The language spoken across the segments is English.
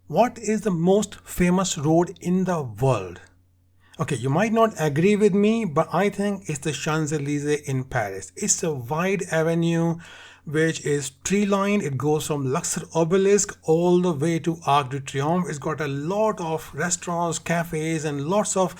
What is the most famous road in the world? Okay, you might not agree with me, but I think it's the Champs-Élysées in Paris. It's a wide avenue which is tree-lined. It goes from Luxor Obelisk all the way to Arc de Triomphe. It's got a lot of restaurants, cafes, and lots of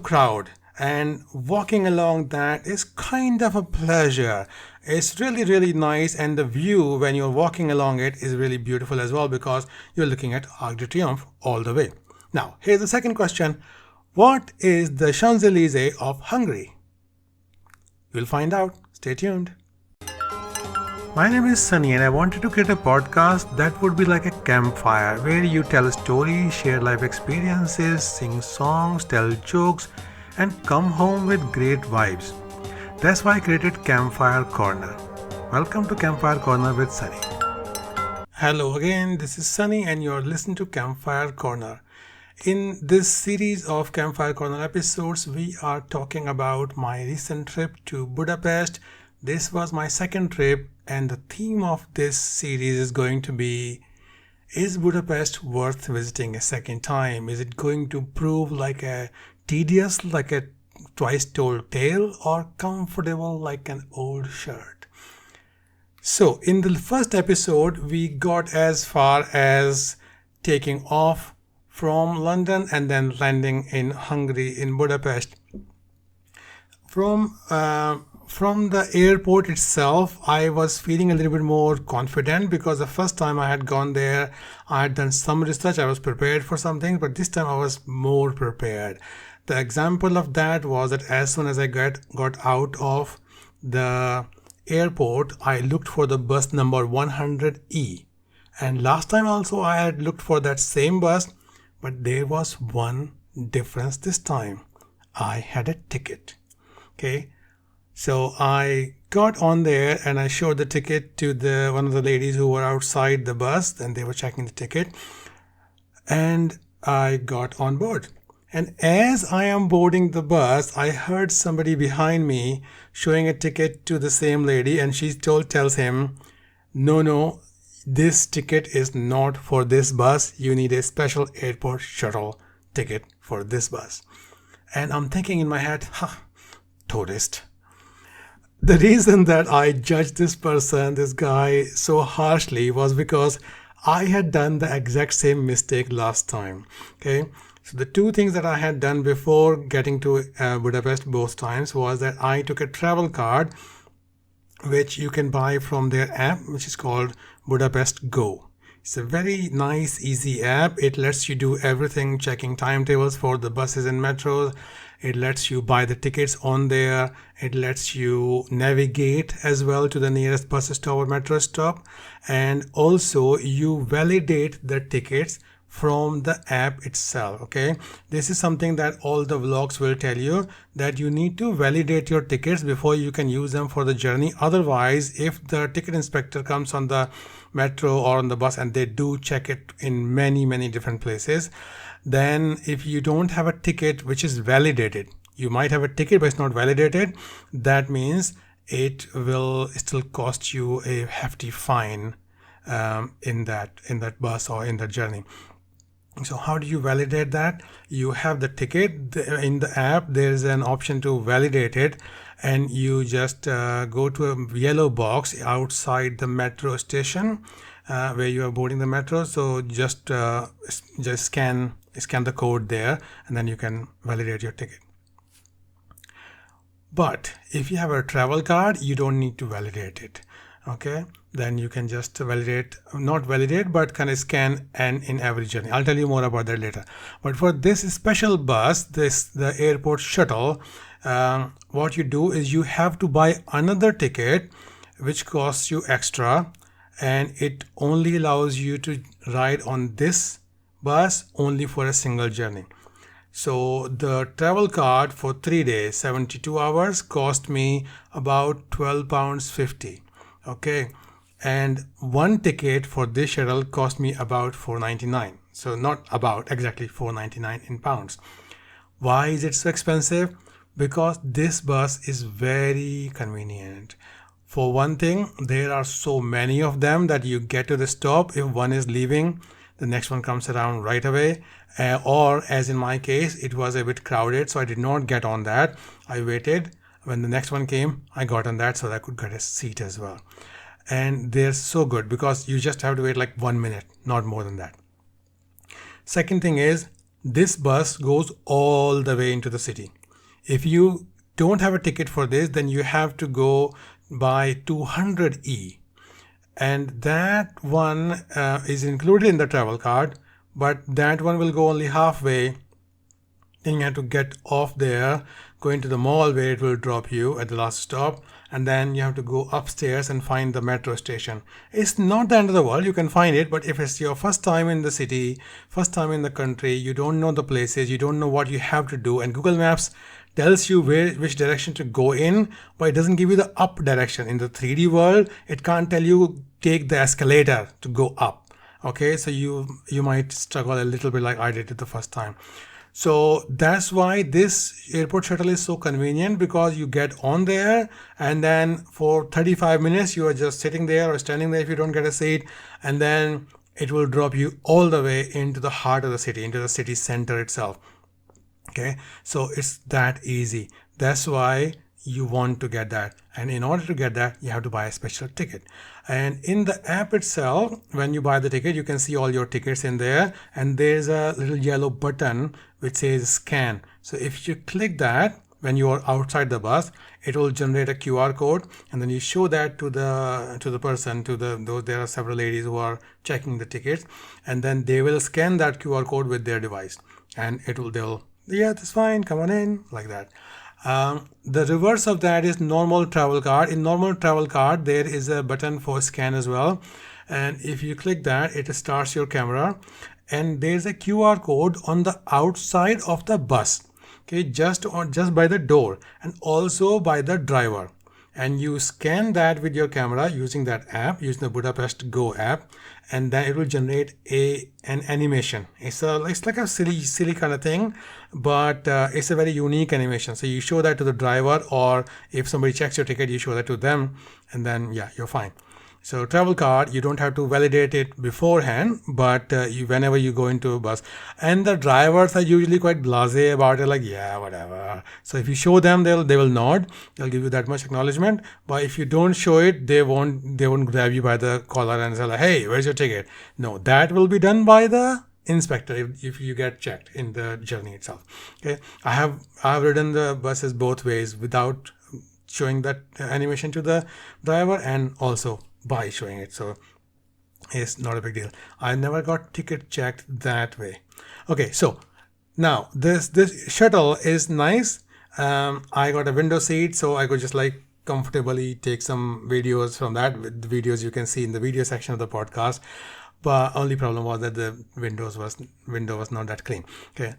crowd. And walking along that is kind of a pleasure. It's really, really nice, and the view when you're walking along it is really beautiful as well because you're looking at Arc de Triomphe all the way. Now, here's the second question. What is the Champs-Élysées of Hungary? You'll find out. Stay tuned. My name is Sunny and I wanted to create a podcast that would be like a campfire where you tell stories, share life experiences, sing songs, tell jokes, and come home with great vibes. That's why I created Campfire Corner. Welcome to Campfire Corner with Sunny. Hello again, this is Sunny and you're listening to Campfire Corner. In this series of Campfire Corner episodes, we are talking about my recent trip to Budapest. This was my second trip, and the theme of this series is going to be, is Budapest worth visiting a second time? Is it going to prove like a twice told tale, or comfortable like an old shirt? So in the first episode, we got as far as taking off from London and then landing in Hungary, in Budapest. From the airport itself, I was feeling a little bit more confident because the first time I had gone there, I had done some research, I was prepared for something, but this time I was more prepared. The example of that was that as soon as I got out of the airport, I looked for the bus number 100E. And last time also I had looked for that same bus, but there was one difference this time. I had a ticket. Okay. So I got on there and I showed the ticket to one of the ladies who were outside the bus, and they were checking the ticket. And I got on board. And as I am boarding the bus, I heard somebody behind me showing a ticket to the same lady, and she tells him, no, this ticket is not for this bus. You need a special airport shuttle ticket for this bus. And I'm thinking in my head, tourist. The reason that I judged this guy so harshly was because I had done the exact same mistake last time. Okay. So the two things that I had done before getting to Budapest both times was that I took a travel card, which you can buy from their app, which is called Budapest Go. It's a very nice, easy app. It lets you do everything, checking timetables for the buses and metros. It lets you buy the tickets on there. It lets you navigate as well to the nearest bus stop or metro stop. And also you validate the tickets from the app itself. Okay, this is something that all the vlogs will tell you, that you need to validate your tickets before you can use them for the journey. Otherwise, if the ticket inspector comes on the metro or on the bus, and they do check it in many different places, then if you don't have a ticket which is validated, you might have a ticket but it's not validated, that means it will still cost you a hefty fine in that bus or in that journey. So how do you validate that? You have the ticket in the app. There's an option to validate it, and you just go to a yellow box outside the metro station where you are boarding the metro. So just scan the code there, and then you can validate your ticket. But if you have a travel card, you don't need to validate it. Okay, then you can just not validate, but kind of scan and in every journey. I'll tell you more about that later. But for this special bus, the airport shuttle, what you do is you have to buy another ticket which costs you extra, and it only allows you to ride on this bus only for a single journey. So the travel card for 3 days, 72 hours, cost me about £12.50. Okay, and one ticket for this shuttle cost me about $4.99. So not about, exactly $4.99 in pounds. Why is it so expensive? Because this bus is very convenient. For one thing, there are so many of them that you get to the stop. If one is leaving, the next one comes around right away. Or as in my case, it was a bit crowded, so I did not get on that. I waited. When the next one came, I got on that so that I could get a seat as well. And they're so good because you just have to wait like 1 minute, not more than that. Second thing is, this bus goes all the way into the city. If you don't have a ticket for this, then you have to go by 200E. And that one is included in the travel card, but that one will go only halfway. Then you have to get off there, go into the mall where it will drop you at the last stop, and then you have to go upstairs and find the metro station. It's not the end of the world, you can find it, but if it's your first time in the city, first time in the country, you don't know the places, you don't know what you have to do, and Google Maps tells you which direction to go in, but it doesn't give you the up direction. In the 3D world, it can't tell you take the escalator to go up. Okay, so you might struggle a little bit like I did it the first time. So that's why this airport shuttle is so convenient, because you get on there and then for 35 minutes you are just sitting there or standing there if you don't get a seat, and then it will drop you all the way into the heart of the city, into the city center itself. Okay, so it's that easy. That's why you want to get that, and in order to get that you have to buy a special ticket. And in the app itself, when you buy the ticket, you can see all your tickets in there, and there's a little yellow button which says scan. So if you click that when you are outside the bus, it will generate a QR code, and then you show that to the person, there are several ladies who are checking the tickets, and then they will scan that QR code with their device, and they'll yeah, that's fine, come on in, like that. The reverse of that is normal travel card. In normal travel card, there is a button for scan as well, and if you click that, it starts your camera, and there's a QR code on the outside of the bus. Okay, just by the door and also by the driver, and you scan that with your camera using that app, using the Budapest Go app, and then it will generate an animation. It's like a silly kind of thing, but it's a very unique animation. So you show that to the driver, or if somebody checks your ticket, you show that to them, and then yeah, you're fine. So travel card, you don't have to validate it beforehand, but whenever you go into a bus, and the drivers are usually quite blasé about it, like yeah, whatever. So if you show them, they will nod, they'll give you that much acknowledgement. But if you don't show it, they won't grab you by the collar and say like, hey, where's your ticket? No, that will be done by the inspector if you get checked in the journey itself. Okay, I have ridden the buses both ways, without showing that animation to the driver, and also by showing it, so it's not a big deal. I never got ticket checked that way. Okay, so now this shuttle is nice. I got a window seat, so I could just like comfortably take some videos from that. The videos you can see in the video section of the podcast, but only problem was that the window was not that clean. Okay,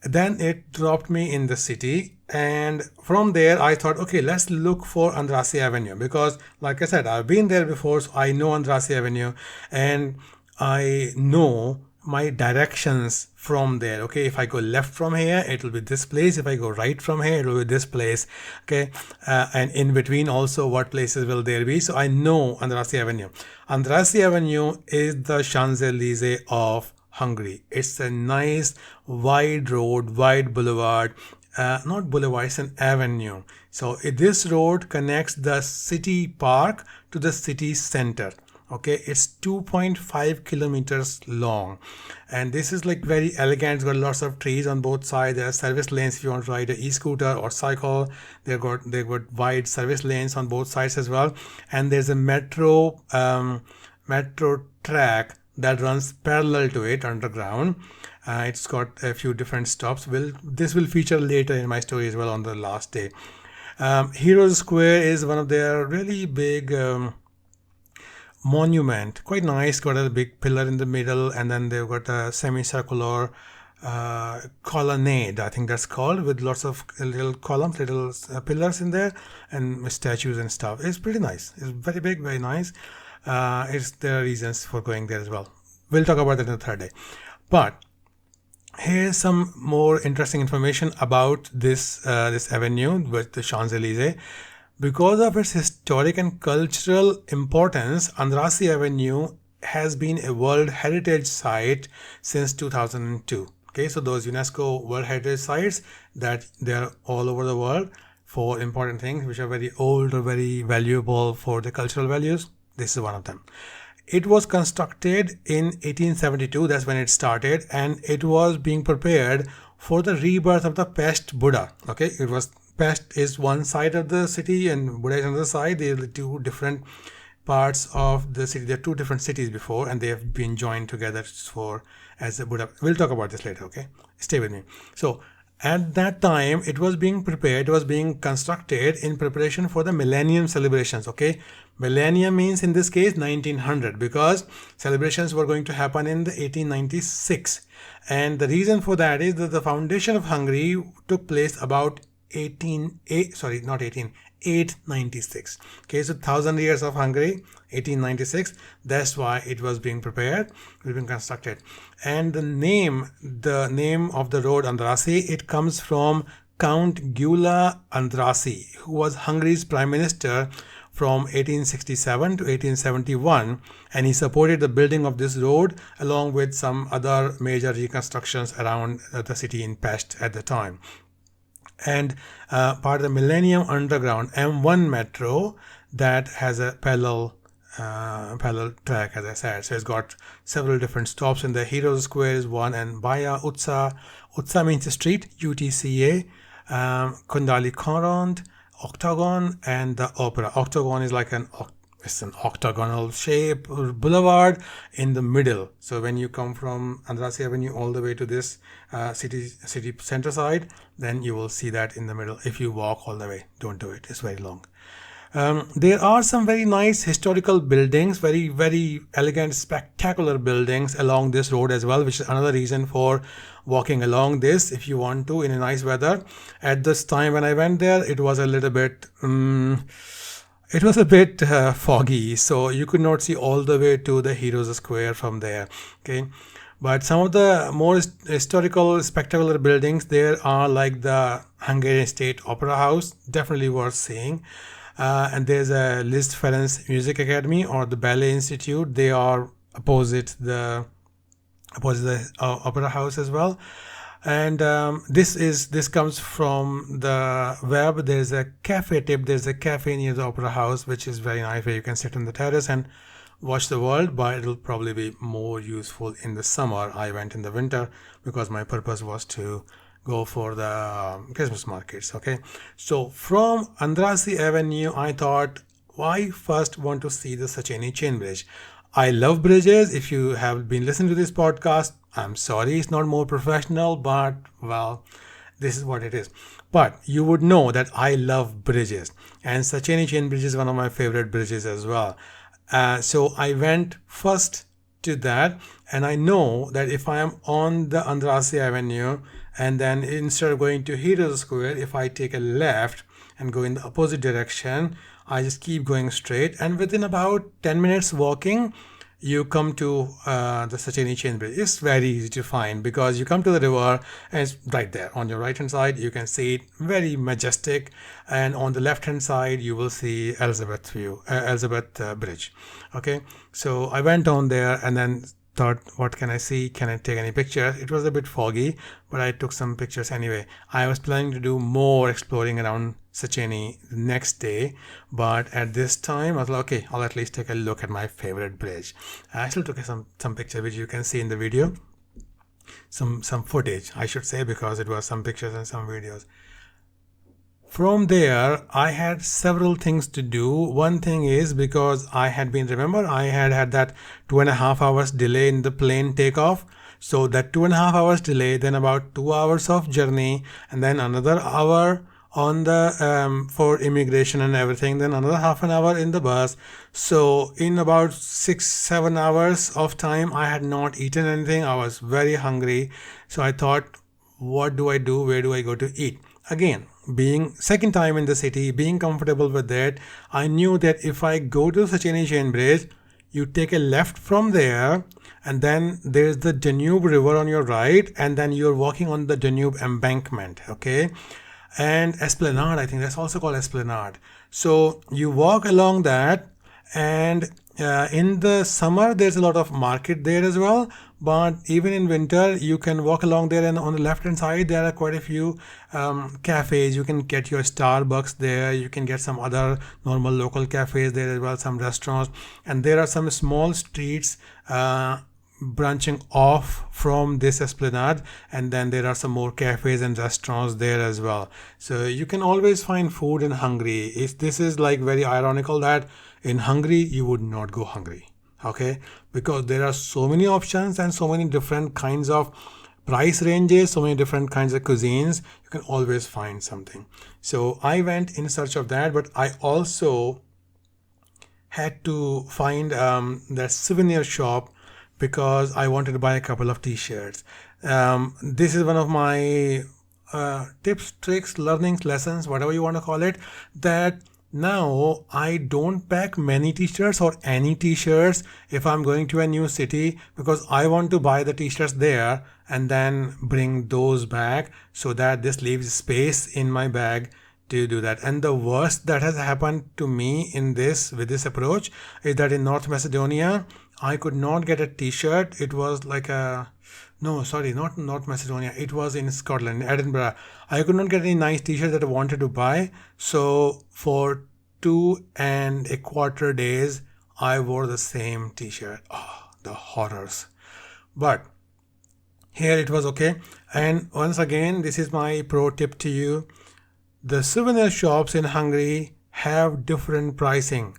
then it dropped me in the city, and from there I thought, okay, let's look for Andrassy Avenue, because like I said, I've been there before, so I know Andrassy Avenue and I know my directions from there. Okay, if I go left from here, it will be this place. If I go right from here, it will be this place. Okay, and in between also what places will there be. So I know Andrassy Avenue. Andrassy Avenue is the Champs-Élysées of Hungary. It's a nice wide road, wide boulevard, not boulevard, it's an avenue. So this road connects the city park to the city center. Okay, it's 2.5 kilometers long, and this is like very elegant. It's got lots of trees on both sides. There are service lanes if you want to ride an e-scooter or cycle. They've got wide service lanes on both sides as well, and there's a metro track that runs parallel to it underground. It's got a few different stops. This will feature later in my story as well on the last day. Heroes Square is one of their really big monument, quite nice. Got a big pillar in the middle, and then they've got a semicircular colonnade, I think that's called, with lots of little columns, little pillars in there, and statues and stuff. It's pretty nice. It's very big, very nice. There are reasons for going there as well. We'll talk about that in the third day. But here's some more interesting information about this avenue with the Champs-Élysées. Because of its historic and cultural importance, Andrassy Avenue has been a World Heritage Site since 2002. Okay, so those UNESCO World Heritage Sites, that they're all over the world for important things which are very old or very valuable for the cultural values. This is one of them. It was constructed in 1872, that's when it started, and it was being prepared for the rebirth of the Pest Buddha. Okay, it was, Pest is one side of the city and Buddha is on the other side. They are the two different parts of the city. There are two different cities before, and they have been joined together for as a Buddha. We'll talk about this later, okay? Stay with me. So at that time, it was being prepared, it was being constructed in preparation for the millennium celebrations, okay? Millennium means in this case 1900, because celebrations were going to happen in the 1896. And the reason for that is that the foundation of Hungary took place about 896. Okay, so 1000 years of Hungary, 1896. That's why it was being prepared, it was being constructed. And the name of the road Andrassy, it comes from Count Gyula Andrassy, who was Hungary's prime minister from 1867 to 1871, and he supported the building of this road along with some other major reconstructions around the city in Pest at the time. And part of the Millennium Underground M1 metro that has a parallel track, as I said. So it's got several different stops in the Heroes Square is one, and Baya Utsa means the street, UTCA, Kundali Korond, Octagon, and the Opera. Octagon is like it's an octagonal shape boulevard in the middle. So when you come from Andrassy Avenue all the way to this city center side, then you will see that in the middle. If you walk all the way, don't do it, it's very long. There are some very nice historical buildings, very, very elegant, spectacular buildings along this road as well, which is another reason for walking along this if you want to in a nice weather. At this time when I went there, it was a little bit foggy, so you could not see all the way to the Heroes Square from there. Okay, but some of the more historical, spectacular buildings there are, like the Hungarian State Opera House, definitely worth seeing. And there's a Liszt Ferenc Music Academy or the Ballet Institute. They are opposite the Opera House as well. And this comes from the web. There's a cafe tip. There's a cafe near the Opera House, which is very nice, where you can sit on the terrace and watch the world, but it'll probably be more useful in the summer. I went in the winter because my purpose was to go for the Christmas markets. Okay, so from Andrassy Avenue, I thought, why first want to see the Széchenyi chain bridge? I love bridges. If you have been listening to this podcast, I'm sorry it's not more professional, but well, this is what it is. But you would know that I love bridges, and Széchenyi chain bridge is one of my favorite bridges as well. So I went first to that, and I know that if I am on the Andrassy Avenue and then instead of going to Heroes Square, if I take a left and go in the opposite direction, I just keep going straight, and within about 10 minutes walking, you come to the Széchenyi chain bridge. It's very easy to find because you come to the river and it's right there on your right hand side. You can see it, very majestic, and on the left hand side you will see Elizabeth Bridge. Okay, so I went on there and then thought, what can I see? Can I take any pictures? It was a bit foggy, but I took some pictures anyway. I was planning to do more exploring around Széchenyi the next day, but at this time I was like, okay, I'll at least take a look at my favorite bridge. I still took some pictures, which you can see in the video, some footage I should say, because it was some pictures and some videos. From there, I had several things to do. One thing is, because I had that 2.5 hours delay in the plane takeoff. So that 2.5 hours delay, then about 2 hours of journey, and then another hour on the for immigration and everything, then another half an hour in the bus. So in about 6-7 hours of time, I had not eaten anything. I was very hungry. So I thought, what do I do? Where do I go to eat? Again, being second time in the city, being comfortable with that, I knew that if I go to Széchenyi chain bridge, you take a left from there, and then there's the Danube River on your right, and then you're walking on the Danube embankment, okay? And Esplanade, I think that's also called Esplanade. So you walk along that, and In the summer there's a lot of market there as well, but even in winter you can walk along there, and on the left hand side there are quite a few cafes. You can get your Starbucks there, you can get some other normal local cafes there as well, some restaurants, and there are some small streets branching off from this esplanade, and then there are some more cafes and restaurants there as well. So you can always find food in Hungary. If this is like very ironical that in Hungary you would not go hungry, okay, because there are so many options and so many different kinds of price ranges, so many different kinds of cuisines. You can always find something. So I went in search of that, but I also had to find that souvenir shop because I wanted to buy a couple of t-shirts. This is one of my tips, tricks, learnings, lessons, whatever you want to call it, that now I don't pack many t-shirts or any t-shirts if I'm going to a new city, because I want to buy the t-shirts there and then bring those back, so that this leaves space in my bag to do that. And the worst that has happened to me in this, with this approach, is that in North Macedonia I could not get a t-shirt. It was like a, no, sorry, not North Macedonia. It was in Scotland, Edinburgh. I could not get any nice t-shirt that I wanted to buy. So for 2.25 days, I wore the same t-shirt. Oh, the horrors. But here it was okay. And once again, this is my pro tip to you. The souvenir shops in Hungary have different pricing,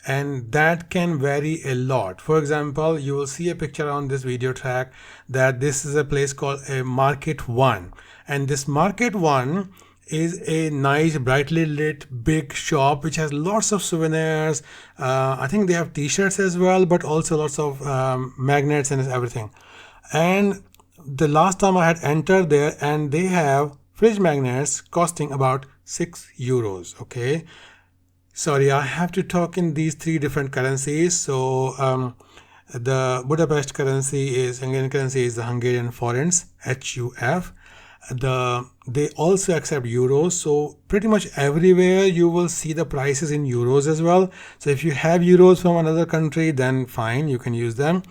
and that can vary a lot. For example, you will see a picture on this video track that this is a place called a Market One, and this Market One is a nice brightly lit big shop which has lots of souvenirs. I think they have t-shirts as well, but also lots of magnets and everything. And the last time I had entered there, and they have fridge magnets costing about €6. Okay, sorry, I have to talk in these three different currencies. So the Budapest currency is, Hungarian currency is the Hungarian forints, HUF. They also accept euros, so pretty much everywhere you will see the prices in euros as well. So if you have euros from another country, then fine, you can use them.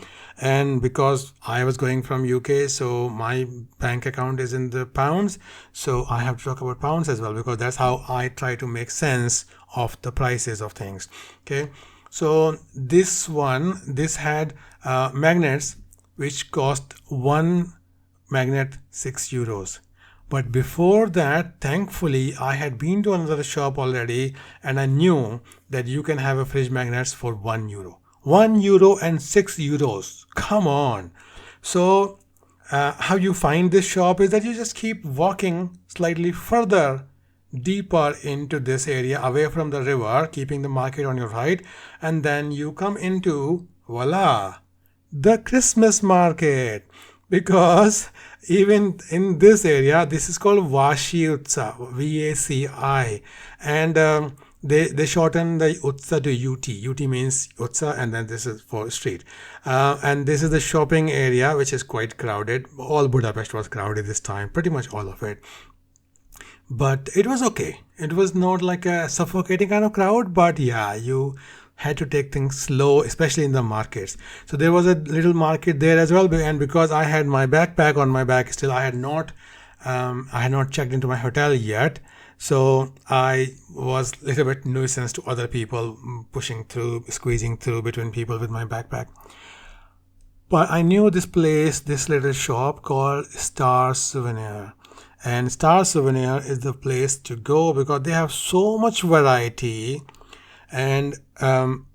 And because I was going from UK, so my bank account is in the pounds, so I have to talk about pounds as well, because that's how I try to make sense of the prices of things. Okay, so this had magnets which cost one magnet €6. But before that, thankfully, I had been to another shop already, and I knew that you can have a fridge magnets for €1. €1 and €6. Come on. So how you find this shop is that you just keep walking slightly further deeper into this area, away from the river, keeping the market on your right, and then you come into, voila, the Christmas market. Because even in this area, this is called Vashi Utsa, VACI, and they shorten the Utsa to UT. UT means Utsa, and then this is for street. And this is the shopping area, which is quite crowded. All Budapest was crowded this time, pretty much all of it. But it was okay. It was not like a suffocating kind of crowd, but yeah, you had to take things slow, especially in the markets. So there was a little market there as well, and because I had my backpack on my back still, I had not checked into my hotel yet, so I was a little bit nuisance to other people, pushing through, squeezing through between people with my backpack. But I knew this place, this little shop called Star Souvenir, and Star Souvenir is the place to go because they have so much variety and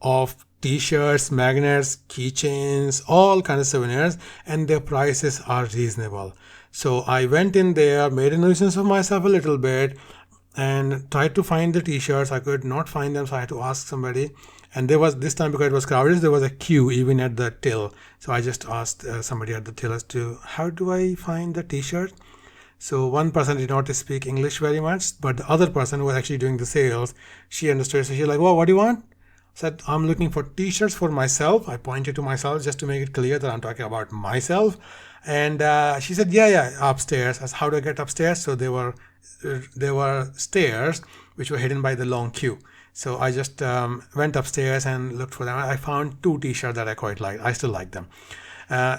of t-shirts, magnets, keychains, all kind of souvenirs, and their prices are reasonable. So I went in there, made a nuisance of myself a little bit, and tried to find the t-shirts. I could not find them, so I had to ask somebody. And there was, this time because it was crowded, there was a queue even at the till. So I just asked somebody at the till as to, how do I find the t-shirt? So one person did not speak English very much, but the other person who was actually doing the sales, she understood. So she's like, well, what do you want? I said, I'm looking for t-shirts for myself. I pointed to myself just to make it clear that I'm talking about myself. And she said, yeah, upstairs. I said, how do I get upstairs? So there were stairs which were hidden by the long queue. So I just went upstairs and looked for them. I found 2 t-shirts that I quite liked. I still like them.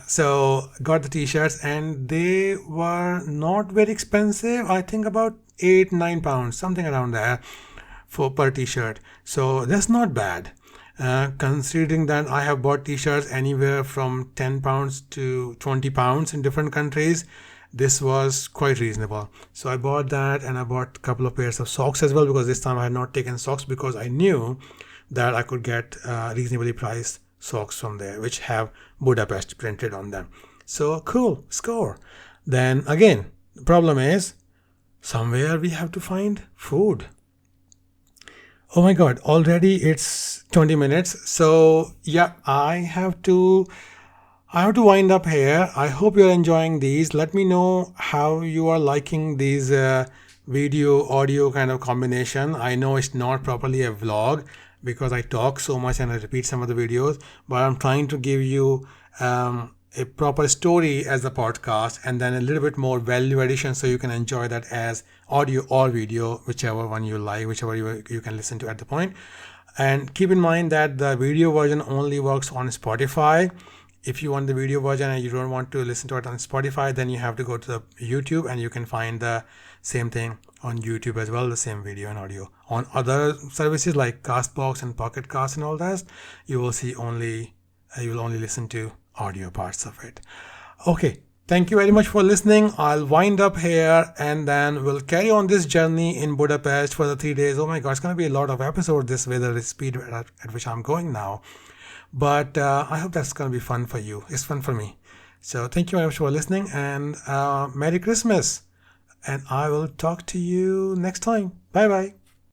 So got the t-shirts, and they were not very expensive. I think about £8-9, something around there, for per t-shirt. So that's not bad. Considering that I have bought t-shirts anywhere from £10 to £20 in different countries, this was quite reasonable. So I bought that, and I bought a couple of pairs of socks as well, because this time I had not taken socks, because I knew that I could get reasonably priced socks from there which have Budapest printed on them. So cool, score. Then again, the problem is somewhere we have to find food. Oh my god, already it's 20 minutes. So yeah, I have to wind up here. I hope you're enjoying these. Let me know how you are liking these video audio kind of combination. I know it's not properly a vlog because I talk so much and I repeat some of the videos, but I'm trying to give you a proper story as a podcast, and then a little bit more value addition so you can enjoy that as audio or video, whichever one you like, whichever you can listen to at the point. And keep in mind that the video version only works on Spotify. If you want the video version and you don't want to listen to it on Spotify, then you have to go to the YouTube, and you can find the same thing on YouTube as well, the same video and audio. On other services like Castbox and Pocket Cast and all that, you will only listen to audio parts of it. Okay, thank you very much for listening. I'll wind up here, and then we'll carry on this journey in Budapest for the 3 days. Oh my god, it's going to be a lot of episodes this way, the speed at which I'm going now. But I hope that's going to be fun for you. It's fun for me. So thank you very much for listening, and Merry Christmas. And I will talk to you next time. Bye bye.